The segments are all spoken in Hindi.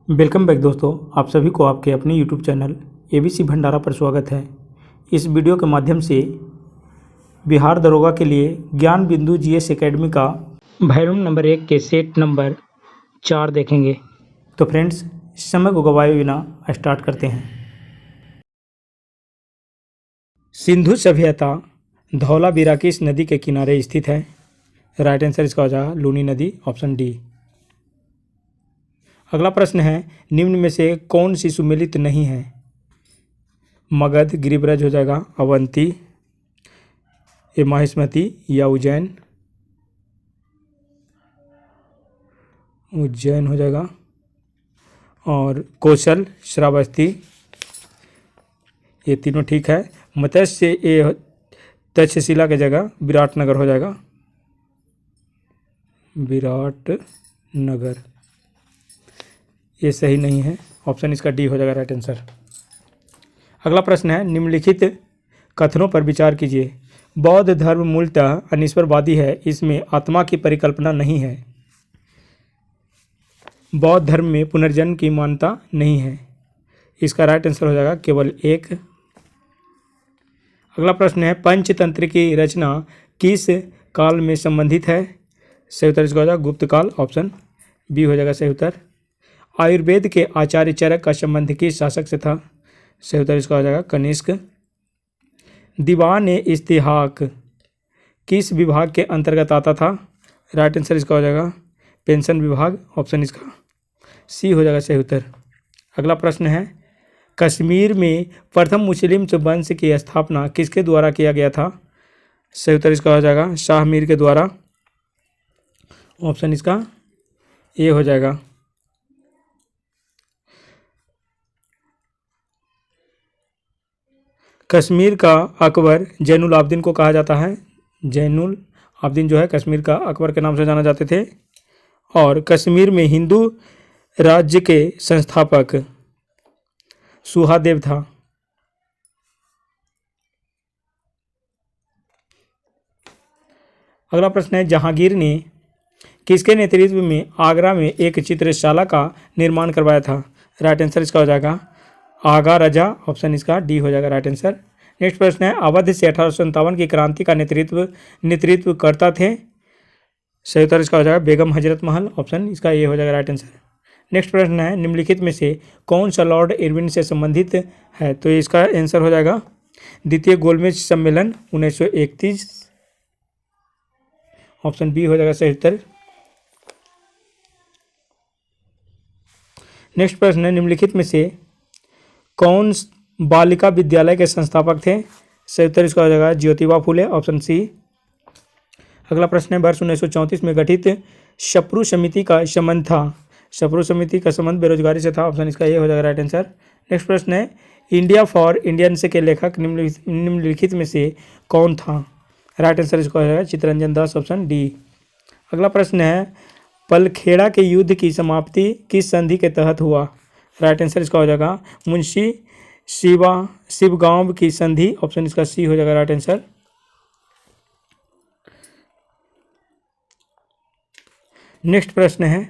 वेलकम बैक दोस्तों, आप सभी को आपके अपने यूट्यूब चैनल एबीसी भंडारा पर स्वागत है। इस वीडियो के माध्यम से बिहार दरोगा के लिए ज्ञान बिंदु जीएस एकेडमी का वॉल्यूम नंबर 1 के सेट नंबर 4 देखेंगे। तो फ्रेंड्स, इस समय को गवाए बिना स्टार्ट करते हैं। सिंधु सभ्यता धौला बिराकिस नदी के किनारे स्थित है। राइट आंसर इसका हो जाएगा लूनी नदी, ऑप्शन डी। अगला प्रश्न है, निम्न में से कौन सी सुमेलित नहीं है? मगध, गिरिब्रज हो जाएगा, अवंती, ये माहिष्मती या उज्जैन, उज्जैन हो जाएगा, और कौशल, श्रावस्ती, ये तीनों ठीक है। मत्स्य, ये तक्षशिला की जगह विराटनगर हो जाएगा, विराटनगर, ये सही नहीं है, ऑप्शन इसका डी हो जाएगा राइट आंसर। अगला प्रश्न है, निम्नलिखित कथनों पर विचार कीजिए। बौद्ध धर्म मूलतः अनिश्वरवादी है, इसमें आत्मा की परिकल्पना नहीं है। बौद्ध धर्म में पुनर्जन्म की मान्यता नहीं है, इसका राइट आंसर हो जाएगा केवल एक। अगला प्रश्न है, पंचतंत्र की रचना किस काल में संबंधित है? सही उत्तर इसका हो जाएगा गुप्त काल, ऑप्शन बी हो जाएगा सही उत्तर। आयुर्वेद के आचार्य चरक का संबंध किस शासक से था? सही उत्तर इसका हो जाएगा कनिष्क। दीवान इस्तिहाक किस विभाग के अंतर्गत आता था? राइट आंसर इसका हो जाएगा पेंशन विभाग, ऑप्शन इसका सी हो जाएगा सही उत्तर। अगला प्रश्न है, कश्मीर में प्रथम मुस्लिम वंश की स्थापना किसके द्वारा किया गया था? सही उत्तर इसका हो जाएगा शाह मीर के द्वारा, ऑप्शन इसका ए हो जाएगा। कश्मीर का अकबर जैनुल आब्दीन को कहा जाता है। जैनुल आब्दीन जो है कश्मीर का अकबर के नाम से जाना जाते थे। और कश्मीर में हिंदू राज्य के संस्थापक सुहादेव था। अगला प्रश्न है, जहांगीर ने किसके नेतृत्व में आगरा में एक चित्रशाला का निर्माण करवाया था? राइट आंसर इसका हो जाएगा आगा रजा, ऑप्शन इसका डी हो जाएगा राइट आंसर। नेक्स्ट प्रश्न है, अवध से 1857 की क्रांति का नेतृत्व करता थे? सही उत्तर इसका हो जाएगा बेगम हजरत महल, ऑप्शन इसका ये हो जाएगा राइट आंसर। नेक्स्ट प्रश्न है, निम्नलिखित में से कौन सा लॉर्ड इरविन से संबंधित है? तो इसका आंसर हो जाएगा द्वितीय गोलमेज सम्मेलन 1931, ऑप्शन बी हो जाएगा सही उत्तर। नेक्स्ट प्रश्न है, निम्नलिखित में से कौन बालिका विद्यालय के संस्थापक थे? सही उत्तर इसका हो जाएगा ज्योतिबा फुले, ऑप्शन सी। अगला प्रश्न है, वर्ष 1934 में गठित शप्रू समिति का संबंध था? शप्रू समिति का संबंध बेरोजगारी से था, ऑप्शन इसका ये हो जाएगा राइट आंसर। नेक्स्ट प्रश्न है, इंडिया फॉर इंडियंस के लेखक निम्नलिखित में से कौन था? राइट आंसर इसका हो जाएगा चित्तरंजन दास, ऑप्शन डी। अगला प्रश्न है, पलखेड़ा के युद्ध की समाप्ति किस संधि के तहत हुआ? राइट आंसर इसका हो जाएगा मुंशी शिवगांव की संधि, ऑप्शन इसका सी हो जाएगा राइट आंसर। नेक्स्ट प्रश्न है,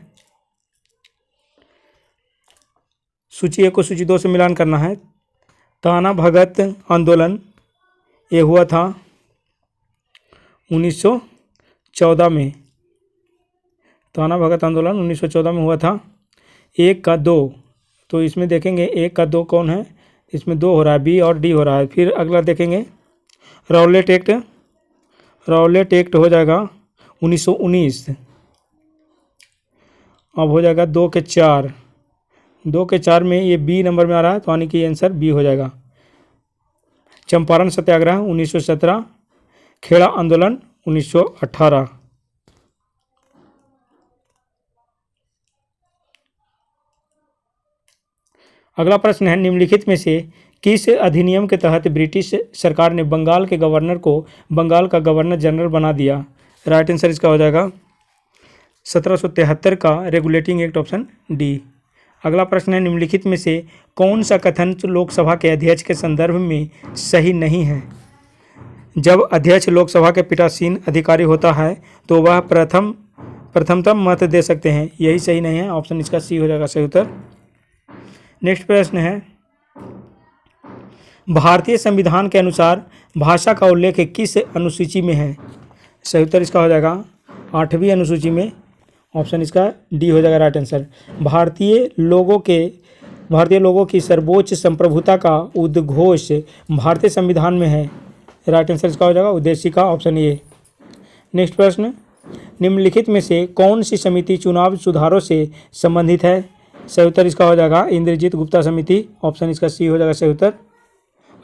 सूची 1 को सूची 2 से मिलान करना है। ताना भगत आंदोलन ये हुआ था 1914 में। ताना भगत आंदोलन 1914 में हुआ था। 1 का 2, तो इसमें देखेंगे 1 का 2 कौन है? इसमें 2 हो रहा है, बी और डी हो रहा है। फिर अगला देखेंगे रॉलेट एक्ट, रॉलेट एक्ट हो जाएगा 1919। अब हो जाएगा 2 के 4, 2 के 4 में ये बी नंबर में आ रहा है, तो यानी कि आंसर बी हो जाएगा। चंपारण सत्याग्रह 1917, खेड़ा आंदोलन 1918। अगला प्रश्न है, निम्नलिखित में से किस अधिनियम के तहत ब्रिटिश सरकार ने बंगाल के गवर्नर को बंगाल का गवर्नर जनरल बना दिया? राइट आंसर इसका हो जाएगा 1773 का रेगुलेटिंग एक्ट, ऑप्शन डी। अगला प्रश्न है, निम्नलिखित में से कौन सा कथन लोकसभा के अध्यक्ष के संदर्भ में सही नहीं है? जब अध्यक्ष लोकसभा के पीठासीन अधिकारी होता है तो वह प्रथमतम मत दे सकते हैं, यही सही नहीं है, ऑप्शन इसका सी हो जाएगा सही उत्तर। नेक्स्ट प्रश्न है, भारतीय संविधान के अनुसार भाषा का उल्लेख किस अनुसूची में है? सही उत्तर इसका हो जाएगा 8वीं अनुसूची में। ऑप्शन इसका डी हो जाएगा राइट आंसर। भारतीय लोगों की सर्वोच्च संप्रभुता का उद्घोष भारतीय संविधान में है। राइट आंसर इसका हो जाएगा उद्देशिका, ऑप्शन ए। नेक्स्ट प्रश्न, निम्नलिखित में से कौन सी समिति चुनाव सुधारों से संबंधित है? सही उत्तर इसका हो जाएगा इंद्रजीत गुप्ता समिति, ऑप्शन इसका सी हो जाएगा सही उत्तर।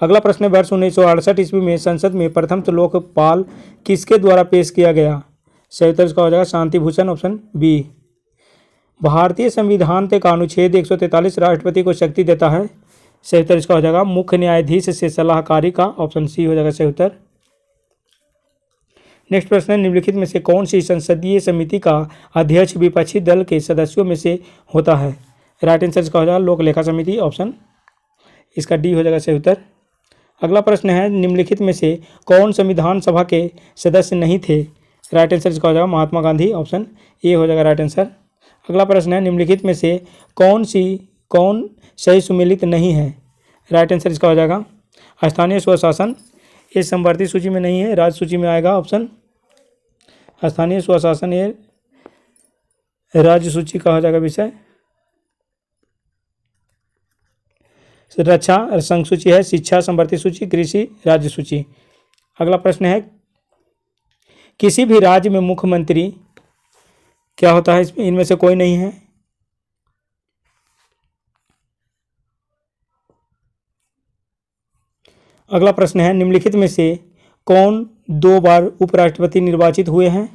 अगला प्रश्न है, वर्ष 1968 ईस्वी में संसद में प्रथम लोकपाल किसके द्वारा पेश किया गया? सही उत्तर इसका हो जाएगा शांति भूषण, ऑप्शन बी। भारतीय संविधान का अनुच्छेद 143 राष्ट्रपति को शक्ति देता है। सही उत्तर इसका हो जाएगा मुख्य न्यायाधीश से सलाहकारी का, ऑप्शन सी हो जाएगा सही उत्तर। नेक्स्ट प्रश्न है, निम्नलिखित में से कौन सी संसदीय समिति का अध्यक्ष विपक्षी दल के सदस्यों में से होता है? राइट आंसर इसका हो जाएगा लोक लेखा समिति, ऑप्शन इसका डी हो जाएगा सही उत्तर। अगला प्रश्न है, निम्नलिखित में से कौन संविधान सभा के सदस्य नहीं थे? राइट आंसर इसका हो जाएगा महात्मा गांधी, ऑप्शन ए हो जाएगा राइट आंसर। अगला प्रश्न है, निम्नलिखित में से कौन सही सुमेलित नहीं है? राइट आंसर इसका हो जाएगा स्थानीय स्वशासन। ये संवर्ती सूची में नहीं है, राज्य सूची में आएगा, ऑप्शन स्थानीय स्वशासन ये राज्य सूची का हो जाएगा विषय। रक्षा संघ सूची है, शिक्षा संवर्ती सूची, कृषि राज्य सूची। अगला प्रश्न है, किसी भी राज्य में मुख्यमंत्री क्या होता है? इसमें इनमें से कोई नहीं है। अगला प्रश्न है, निम्नलिखित में से कौन 2 बार उपराष्ट्रपति निर्वाचित हुए हैं?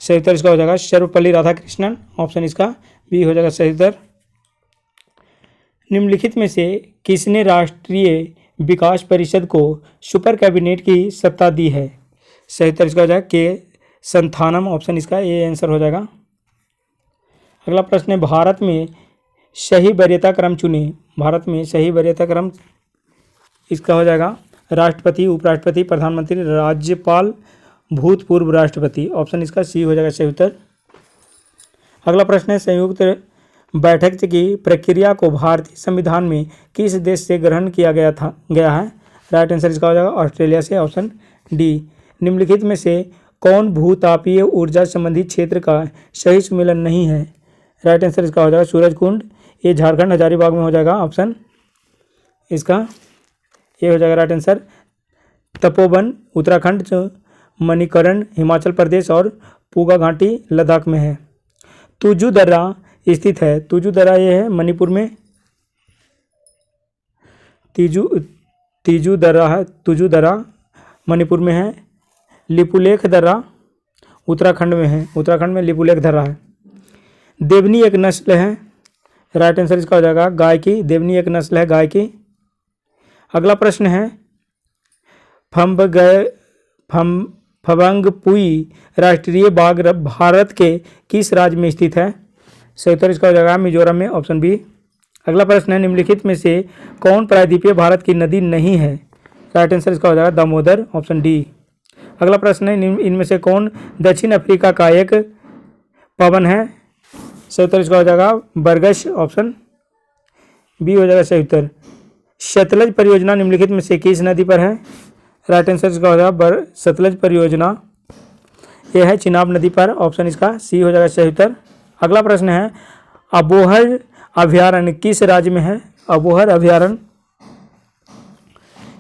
सही उत्तर इसका हो जाएगा सर्वपल्ली राधाकृष्णन, ऑप्शन इसका बी हो जाएगा सही उत्तर। निम्नलिखित में से किसने राष्ट्रीय विकास परिषद को सुपर कैबिनेट की सत्ता दी है? सही उत्तर इसका हो जाएगा के संथानम, ऑप्शन इसका ए आंसर हो जाएगा। अगला प्रश्न है, भारत में सही वरीयता क्रम चुने। भारत में सही वरीयता क्रम इसका हो जाएगा राष्ट्रपति, उपराष्ट्रपति, प्रधानमंत्री, राज्यपाल, भूतपूर्व राष्ट्रपति, ऑप्शन इसका सी हो जाएगा सही उत्तर। अगला प्रश्न है, संयुक्त बैठक की प्रक्रिया को भारतीय संविधान में किस देश से ग्रहण किया गया है? राइट आंसर इसका हो जाएगा ऑस्ट्रेलिया से, ऑप्शन डी। निम्नलिखित में से कौन भूतापीय ऊर्जा संबंधी क्षेत्र का सही सम्मेलन नहीं है? राइट आंसर इसका हो जाएगा सूरजकुंड, ये झारखंड हजारीबाग में हो जाएगा, ऑप्शन इसका ये हो जाएगा राइट आंसर। तपोवन उत्तराखंड, मणिकरण हिमाचल प्रदेश और पूगा घाटी लद्दाख में है। तुजू दर्रा स्थित है। तुजू दर्रा ये है मणिपुर में। तुजू दर्रा मणिपुर में है। लिपुलेख दर्रा उत्तराखंड में है। उत्तराखंड में लिपुलेख दर्रा है। देवनी एक नस्ल है। राइट आंसर इसका हो जाएगा गाय की। देवनी एक नस्ल है गाय की। अगला प्रश्न है, फबंगपुई राष्ट्रीय बाग भारत के किस राज्य में स्थित है? सही उत्तर इसका हो जाएगा मिजोरम में, ऑप्शन बी। अगला प्रश्न है, निम्नलिखित में से कौन प्रायद्वीपीय भारत की नदी नहीं है? राइट आंसर इसका हो जाएगा दामोदर, ऑप्शन डी। अगला प्रश्न है, इनमें से कौन दक्षिण अफ्रीका का एक पवन है? सही उत्तर इसका हो जाएगा बरगश, ऑप्शन बी हो जाएगा सही उत्तर। सतलज परियोजना निम्नलिखित में से किस नदी पर है? राइट आंसर इसका हो जाएगा सतलज परियोजना यह है चिनाब नदी पर, ऑप्शन इसका सी हो जाएगा सही उत्तर। अगला प्रश्न है, अबोहर अभयारण्य किस राज्य में है? अबोहर अभयारण्य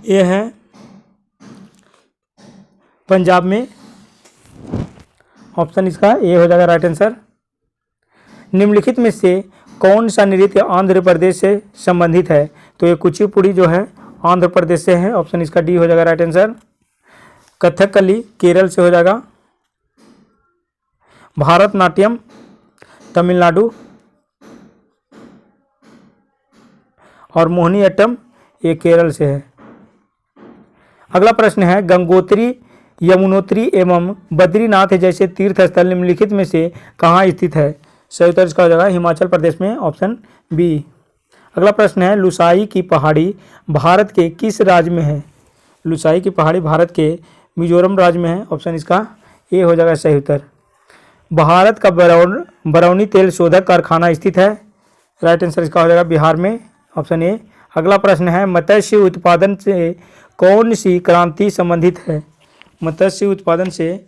यह है पंजाब में, ऑप्शन इसका ए हो जाएगा राइट आंसर। निम्नलिखित में से कौन सा नृत्य आंध्र प्रदेश से संबंधित है? तो ये कुचिपुड़ी जो है आंध्र प्रदेश से है, ऑप्शन इसका डी हो जाएगा राइट आंसर। कथकली केरल से हो जाएगा। भारतनाट्यम तमिलनाडु और मोहिनीअट्टम ये केरल से है। अगला प्रश्न है, गंगोत्री यमुनोत्री एवं बद्रीनाथ जैसे तीर्थ स्थल निम्नलिखित में से कहाँ स्थित है? सही उत्तर इसका हो जाएगा हिमाचल प्रदेश में, ऑप्शन बी। अगला प्रश्न है, लुसाई की पहाड़ी भारत के किस राज्य में है? लुसाई की पहाड़ी भारत के मिजोरम राज्य में है, ऑप्शन इसका ए हो जाएगा सही उत्तर। भारत का बरौनी तेल शोधक कारखाना स्थित है। राइट आंसर इसका हो जाएगा बिहार में, ऑप्शन ए। अगला प्रश्न है मत्स्य उत्पादन से कौन सी क्रांति संबंधित है? मत्स्य उत्पादन से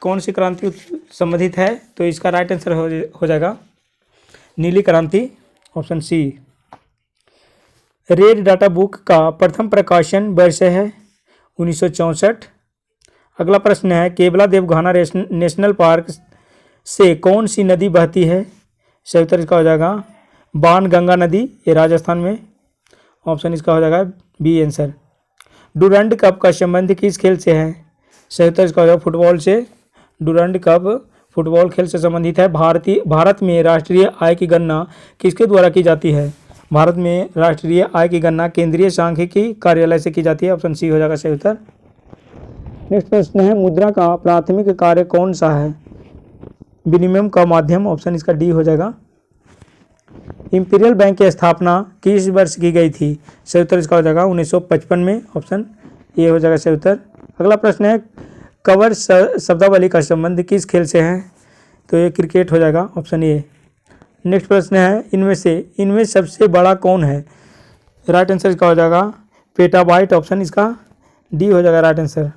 कौन सी क्रांति संबंधित है? तो इसका राइट आंसर हो जाएगा नीली क्रांति, option C. Red data book का प्रथम प्रकाशन वर्ष है 1964। अगला प्रश्न है केवला देवघाना नेशनल पार्क से कौन सी नदी बहती है? सही उत्तर इसका हो जाएगा बाण गंगा नदी, ये राजस्थान में, ऑप्शन इसका हो जाएगा बी आंसर। डूरंड कप का संबंध किस खेल से है? सही उत्तर इसका हो जाएगा फुटबॉल से। डूरंड कप फुटबॉल खेल से संबंधित है। भारत में राष्ट्रीय आय की गणना किसके द्वारा की जाती है? भारत में राष्ट्रीय आय की गणना केंद्रीय सांख्यिकी कार्यालय से की जाती है, ऑप्शन सी हो जाएगा सही उत्तर। नेक्स्ट प्रश्न है मुद्रा का प्राथमिक कार्य कौन सा है? विनिमय का माध्यम, ऑप्शन इसका डी हो जाएगा। इंपीरियल बैंक की स्थापना किस वर्ष की गई थी? सही उत्तर इसका हो जाएगा 1955 में, ऑप्शन ए हो जाएगा सही उत्तर। अगला प्रश्न है कवर शब्दावली का संबंध किस खेल से है? तो ये क्रिकेट हो जाएगा, ऑप्शन ए। नेक्स्ट प्रश्न है इनमें सबसे बड़ा कौन है? राइट आंसर इसका हो जाएगा पेटाबाइट, ऑप्शन इसका डी हो जाएगा राइट आंसर।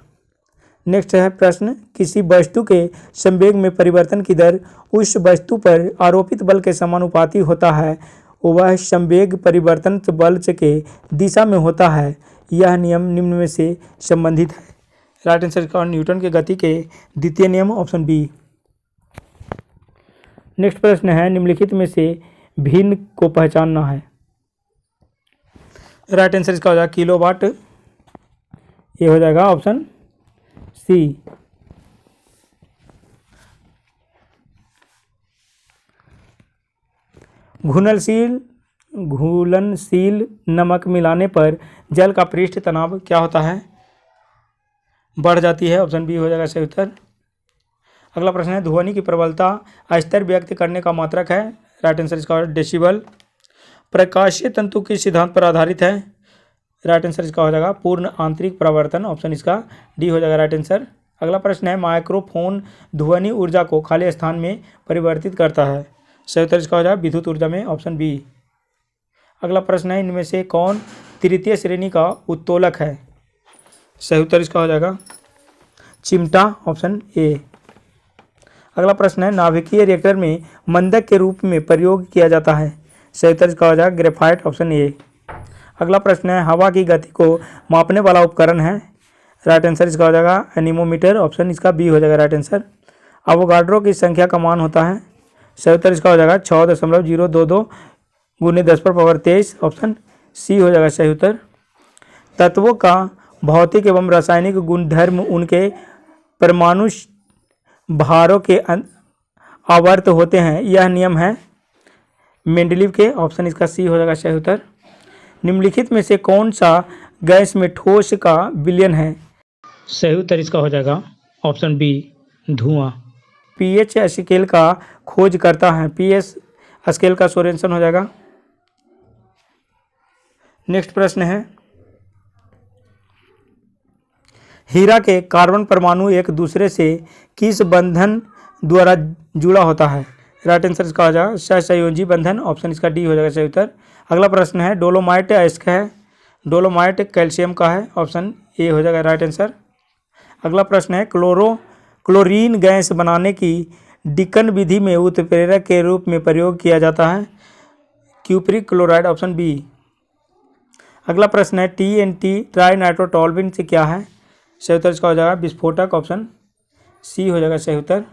नेक्स्ट है प्रश्न किसी वस्तु के संवेग में परिवर्तन की दर उस वस्तु पर आरोपित बल के समानुपाती होता है, वह संवेग परिवर्तन बल के दिशा में होता है। यह नियम निम्न में से संबंधित है। राइट आंसर इसका न्यूटन के गति के द्वितीय नियम, ऑप्शन बी। नेक्स्ट प्रश्न है निम्नलिखित में से भिन्न को पहचानना है। राइट आंसर इसका हो जाएगा किलोवाट, ये हो जाएगा ऑप्शन सी। घुलनशील नमक मिलाने पर जल का पृष्ठ तनाव क्या होता है? बढ़ जाती है, ऑप्शन बी हो जाएगा सही उत्तर। अगला प्रश्न है ध्वनि की प्रबलता स्तर व्यक्त करने का मात्रक है। राइट आंसर इसका डेसिबल। प्रकाशीय तंतु किस सिद्धांत पर आधारित है? राइट आंसर इसका हो जाएगा पूर्ण आंतरिक परावर्तन, ऑप्शन इसका डी हो जाएगा राइट आंसर। अगला प्रश्न है माइक्रोफोन ध्वनि ऊर्जा को खाली स्थान में परिवर्तित करता है। सही उत्तर इसका हो जाएगा विद्युत ऊर्जा में, ऑप्शन बी। अगला प्रश्न है इनमें से कौन तृतीय श्रेणी का उत्तोलक है? सही उत्तर इसका हो जाएगा चिमटा, ऑप्शन ए। अगला प्रश्न है नाभिकीय रिएक्टर में मंदक के रूप में प्रयोग किया जाता है। सही उत्तर इसका हो जाएगा ग्रेफाइट, ऑप्शन ए। अगला प्रश्न है हवा की गति को मापने वाला उपकरण है। राइट आंसर इसका हो जाएगा एनीमोमीटर, ऑप्शन इसका बी हो जाएगा राइट आंसर। अवोगाड्रो की संख्या का मान होता है। सही उत्तर इसका हो जाएगा 6.022 × 10⁻23, ऑप्शन सी हो जाएगा सही उत्तर। तत्वों का भौतिक एवं रासायनिक गुणधर्म उनके परमाणु भारों के आवर्त होते हैं, यह नियम है मेंडलीव के, ऑप्शन इसका सी हो जाएगा सही उत्तर। निम्नलिखित में से कौन सा गैस में ठोस का विलयन है? सही उत्तर इसका हो जाएगा ऑप्शन बी धुआं। पीएच स्केल का खोज करता है। पीएच स्केल का सोरेनसन हो जाएगा। नेक्स्ट प्रश्न है हीरा के कार्बन परमाणु एक दूसरे से किस बंधन द्वारा जुड़ा होता है? राइट आंसर इसका हो जाएगा सहसंयोजी बंधन, ऑप्शन इसका डी हो जाएगा सही उत्तर। अगला प्रश्न है डोलोमाइट अयस्क है, डोलोमाइट कैल्शियम का है, ऑप्शन ए हो जाएगा राइट आंसर। अगला प्रश्न है क्लोरीन गैस बनाने की डिकन विधि में उत्प्रेरक के रूप में प्रयोग किया जाता है। Cupric chloride, option B. अगला प्रश्न है TNT ट्राई नाइट्रोटोल्यूएन से क्या है? सही उत्तर इसका हो जाएगा विस्फोटक, ऑप्शन सी हो जाएगा सही उत्तर।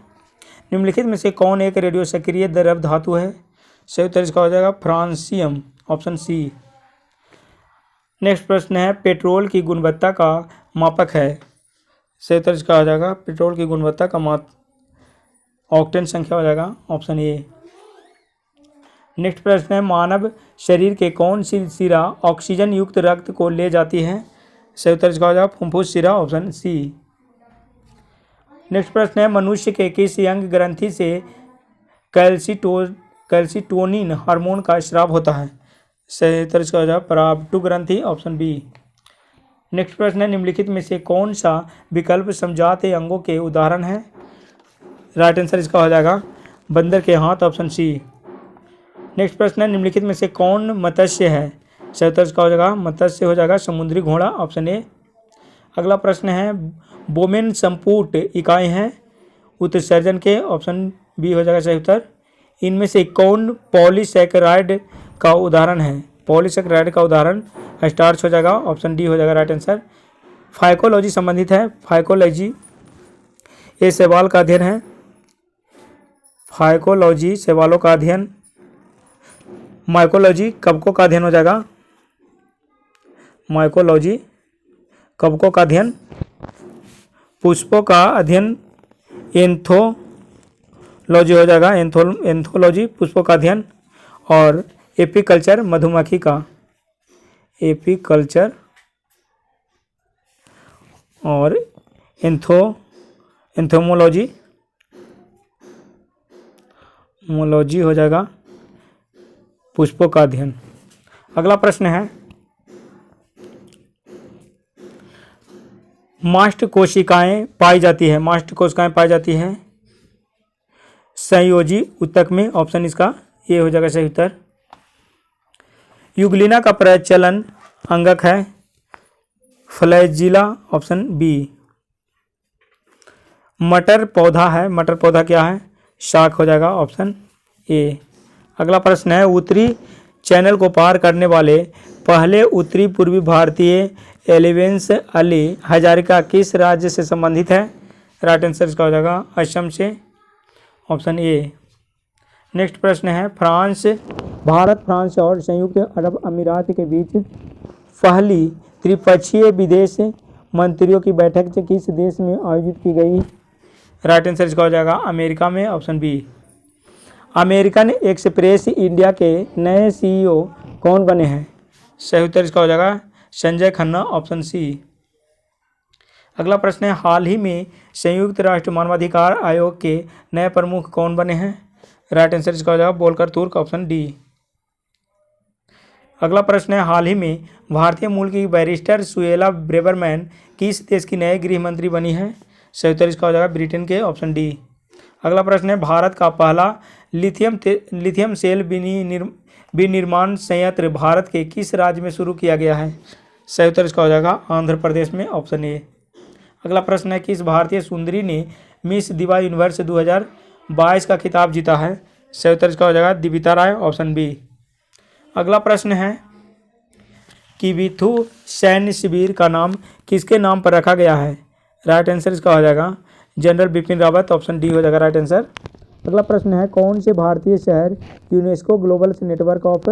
निम्नलिखित में से कौन एक रेडियो सक्रिय द्रव धातु है? सही उत्तर इसका हो जाएगा फ्रांसियम, ऑप्शन सी। नेक्स्ट प्रश्न है पेट्रोल की गुणवत्ता का मापक है। सही उत्तर इसका हो जाएगा पेट्रोल की गुणवत्ता का ऑक्टेन संख्या हो जाएगा, ऑप्शन ए। नेक्स्ट प्रश्न है मानव शरीर के कौन सी शिरा ऑक्सीजन युक्त रक्त को ले जाती है? सही उत्तर इसका हो जाएगा फुफ्फुस शिरा, ऑप्शन सी। नेक्स्ट प्रश्न है मनुष्य के किस अंग ग्रंथि से कैल्सिटोनिन हार्मोन का स्राव होता है? सही उत्तर इसका हो जाएगा पराबटु ग्रंथि, ऑप्शन बी। नेक्स्ट प्रश्न है निम्नलिखित में से कौन सा विकल्प समजात अंगों के उदाहरण है? राइट आंसर इसका हो जाएगा बंदर के हाथ, ऑप्शन सी। नेक्स्ट प्रश्न है निम्नलिखित में से कौन मत्स्य है? सही उत्तर इसका हो जाएगा मत्स्य हो जाएगा समुद्री घोड़ा ऑप्शन ए। अगला प्रश्न है बोमेन संपुट इकाई हैं उत्सर्जन के ऑप्शन बी हो जाएगा सही उत्तर। इनमें से कौन पॉलीसैकेराइड का उदाहरण है? पॉलीसैकेराइड का उदाहरण स्टार्च हो जाएगा ऑप्शन डी हो जाएगा राइट आंसर। फाइकोलॉजी संबंधित है, फाइकोलॉजी ये सवाल का अध्ययन है, फाइकोलॉजी सवालों का अध्ययन। माइकोलॉजी कवकों का अध्ययन हो जाएगा, माइकोलॉजी कवकों का अध्ययन। पुष्पों का अध्ययन एंथोलॉजी हो जाएगा, एंथोलॉजी पुष्पों का अध्ययन। और एपीकल्चर मधुमक्खी का, एपीकल्चर और एंथोमोलॉजी मोलॉजी हो जाएगा पुष्पों का अध्ययन। अगला प्रश्न है मास्ट कोशिकाएं पाई जाती है, मास्ट कोशिकाएं पाई जाती है संयोजी ऊतक में ऑप्शन इसका ये हो जाएगा सही उत्तर। युगलिना का प्रचलन अंगक है फ्लैजिला ऑप्शन बी। मटर पौधा है, मटर पौधा क्या है? शाक हो जाएगा ऑप्शन ए। अगला प्रश्न है उत्तरी चैनल को पार करने वाले पहले उत्तरी पूर्वी भारतीय एलिवेंस अली हजारिका किस राज्य से संबंधित है? राइट आंसर इसका हो जाएगा असम से ऑप्शन ए। नेक्स्ट प्रश्न है भारत फ्रांस और संयुक्त अरब अमीरात के बीच पहली त्रिपक्षीय विदेश मंत्रियों की बैठक किस देश में आयोजित की गई? राइट आंसर इसका हो जाएगा अमेरिका में option B. American Express India के नए सीईओ कौन बने हैं? सही उत्तर इसका हो जाएगा संजय खन्ना ऑप्शन सी। अगला प्रश्न है हाल ही में संयुक्त राष्ट्र मानवाधिकार आयोग के नए प्रमुख कौन बने हैं? राइट आंसर इसका हो जाएगा वोल्कर तुर्क ऑप्शन डी। अगला प्रश्न है हाल ही में भारतीय मूल की बैरिस्टर सुएला ब्रेबरमैन किस देश की नए गृह मंत्री बनी है? सही उत्तर इसका हो जाएगा ब्रिटेन के ऑप्शन डी। अगला प्रश्न है भारत का पहला लिथियम सेल विनिर्माण संयंत्र भारत के किस राज्य में शुरू किया गया है? सही उत्तर इसका हो जाएगा आंध्र प्रदेश में ऑप्शन ए। अगला प्रश्न है किस भारतीय सुंदरी ने मिस दिवा यूनिवर्स 2022 का खिताब जीता है? सही उत्तर इसका हो जाएगा दिविता राय ऑप्शन बी। अगला प्रश्न है किबिथु सैन्य शिविर का नाम किसके नाम पर रखा गया है? राइट आंसर इसका हो जाएगा general Bipin Rawat option D हो जाएगा राइट आंसर। अगला प्रश्न है कौन से भारतीय शहर UNESCO global network of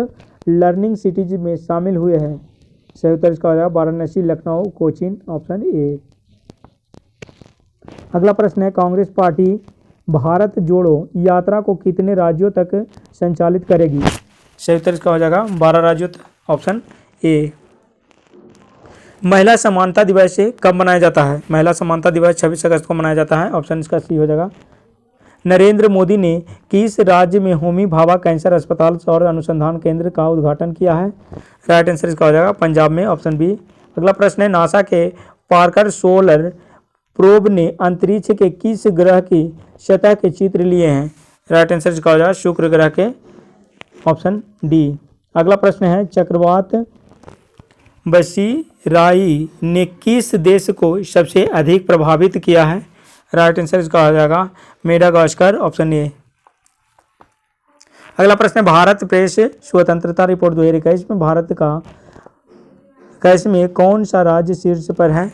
learning cities में शामिल हुए हैं? सही उत्तर इसका हो जाएगा वाराणसी लखनऊ कोचीन ऑप्शन ए। अगला प्रश्न है कांग्रेस पार्टी भारत जोड़ो यात्रा को कितने राज्यों तक संचालित करेगी? सही उत्तर इसका हो जाएगा 12 राज्यों ऑप्शन ए। महिला समानता दिवस कब मनाया जाता है? महिला समानता दिवस 26 अगस्त को मनाया जाता है ऑप्शन इसका सी हो जाएगा। नरेंद्र मोदी ने किस राज्य में होमी भाभा कैंसर अस्पताल और अनुसंधान केंद्र का उद्घाटन किया है? राइट आंसर इसका हो जाएगा पंजाब में ऑप्शन बी। अगला प्रश्न है नासा के पार्कर सोलर प्रोब ने अंतरिक्ष के किस ग्रह की सतह के चित्र लिए हैं? राइट आंसर इसका हो जाएगा शुक्र ग्रह के ऑप्शन डी। अगला प्रश्न है चक्रवात बसीराई ने किस देश को सबसे अधिक प्रभावित किया है? राइट आंसर इसका हो जाएगा मेडागास्कर ऑप्शन ए। अगला प्रश्न है भारत प्रेस स्वतंत्रता रिपोर्ट 2021 में भारत का 21 में कौन सा राज्य शीर्ष पर है?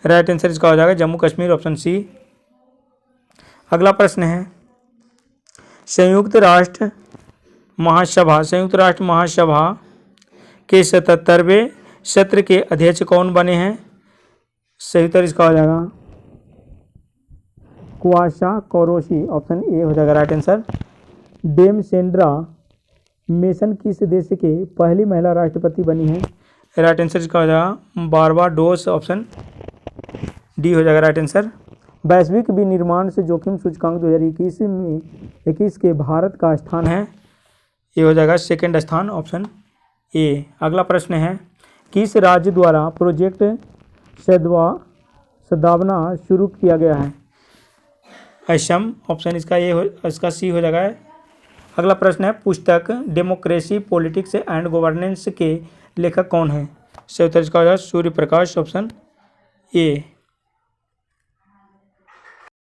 राइट आंसर इसका हो जाएगा जम्मू कश्मीर ऑप्शन सी। अगला प्रश्न है संयुक्त राष्ट्र महासभा के 77वें सत्र के अध्यक्ष कौन बने हैं? सही उत्तर इसका हो जाएगा क्वाशा कोरोशी ऑप्शन ए हो जाएगा right answer. Dame Sandra Mason किस देश के पहली महिला राष्ट्रपति बनी है? राइट आंसर इसका हो जाएगा बारबाडोस ऑप्शन डी हो जाएगा राइट आंसर। वैश्विक विनिर्माण से जोखिम सूचकांक 2021 के भारत का स्थान है, ये हो जाएगा सेकंड स्थान ऑप्शन ए। अगला प्रश्न है किस राज्य द्वारा प्रोजेक्ट सद्भावना शुरू किया गया है? असम ऑप्शन इसका सी हो जाएगा। अगला प्रश्न है पुस्तक डेमोक्रेसी पॉलिटिक्स एंड गवर्नेंस के लेखक कौन है? सही उत्तर इसका हो जाएगा सूर्य प्रकाश, ऑप्शन ए।